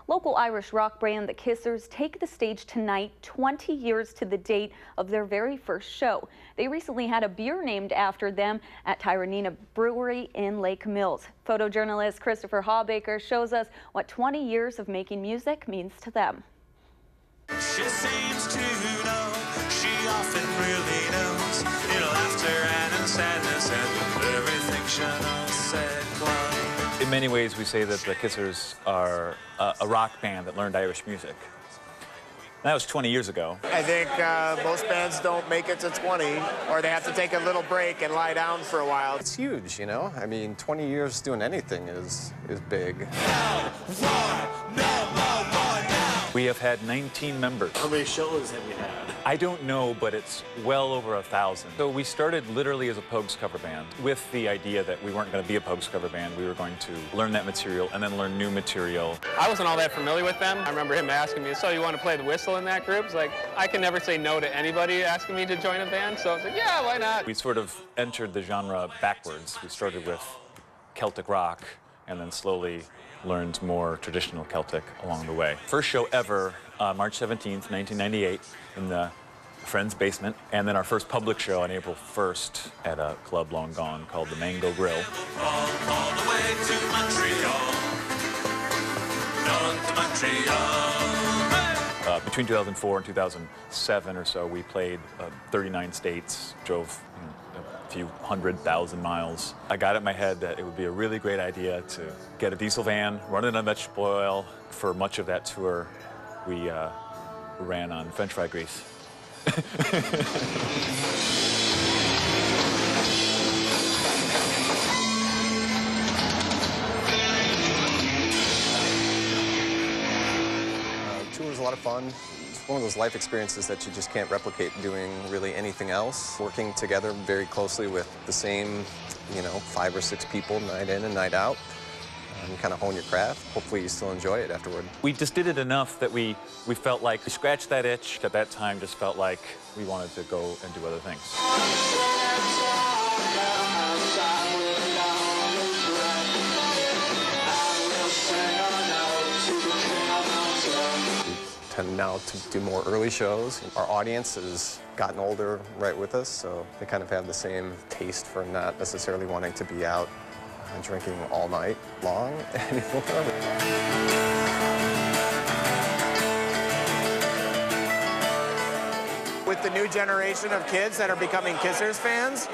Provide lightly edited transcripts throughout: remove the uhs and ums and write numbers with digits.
Local Irish rock band The Kissers take the stage tonight, 20 years to the date of their very first show. They recently had a beer named after them at Tyranina Brewery in Lake Mills. Photojournalist Christopher Hawbaker shows us what 20 years of making music means to them. She seems to know, she often really knows, in laughter and in sadness and everything she knows said quite. In many ways, we say that the Kissers are a rock band that learned Irish music. That was 20 years ago. I think most bands don't make it to 20, or they have to take a little break and lie down for a while. It's huge, you know? I mean, 20 years doing anything is big. We have had 19 members. How many shows have you had? I don't know, but it's well over 1,000. So we started literally as a Pogues cover band with the idea that we weren't going to be a Pogues cover band. We were going to learn that material and then learn new material. I wasn't all that familiar with them. I remember him asking me, so you want to play the whistle in that group? It's like, I can never say no to anybody asking me to join a band, so I was like, yeah, why not? We sort of entered the genre backwards. We started with Celtic rock and then slowly learned more traditional Celtic along the way. First show ever, March 17th, 1998, in the friend's basement, and then our first public show on April 1st at a club long gone called the Mango Grill. All the way to Montreal, down to Montreal. Between 2004 and 2007 or so, we played 39 states, drove a few 100,000 miles. I got it in my head that it would be a really great idea to get a diesel van, run it on vegetable oil. For much of that tour, we ran on French fry grease. Tour was a lot of fun. It's one of those life experiences that you just can't replicate doing really anything else. Working together very closely with the same, 5 or 6 people night in and night out. You kind of hone your craft. Hopefully you still enjoy it afterward. We just did it enough that we felt like we scratched that itch. At that time, just felt like we wanted to go and do other things. We tend now to do more early shows. Our audience has gotten older right with us, so they kind of have the same taste for not necessarily wanting to be out drinking all night long anymore. With the new generation of kids that are becoming Kissers fans,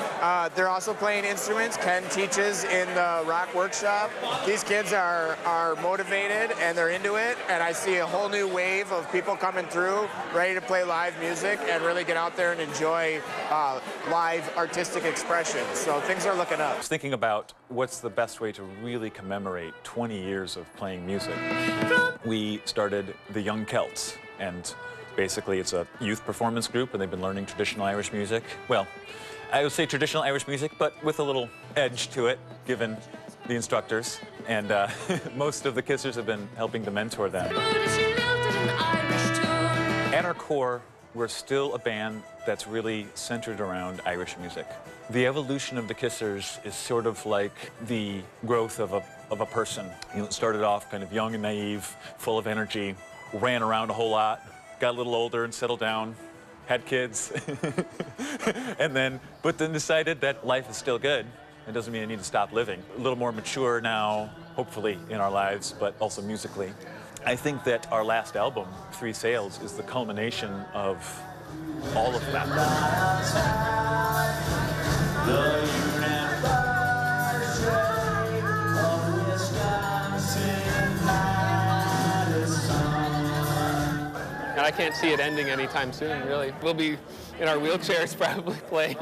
they're also playing instruments. Ken teaches in the rock workshop. These kids are motivated and they're into it, and I see a whole new wave of people coming through, ready to play live music and really get out there and enjoy live artistic expression. So things are looking up. I was thinking about what's the best way to really commemorate 20 years of playing music. We started the Young Celts, and basically, it's a youth performance group, and they've been learning traditional Irish music. Well, I would say traditional Irish music, but with a little edge to it, given the instructors. And most of the Kissers have been helping to mentor them. At our core, we're still a band that's really centered around Irish music. The evolution of the Kissers is sort of like the growth of a person. It started off kind of young and naive, full of energy, ran around a whole lot, got a little older and settled down, had kids, but then decided that life is still good. It doesn't mean I need to stop living. A little more mature now, hopefully, in our lives, but also musically. I think that our last album, 3 Sails, is the culmination of all of that. And I can't see it ending anytime soon, really. We'll be in our wheelchairs probably playing.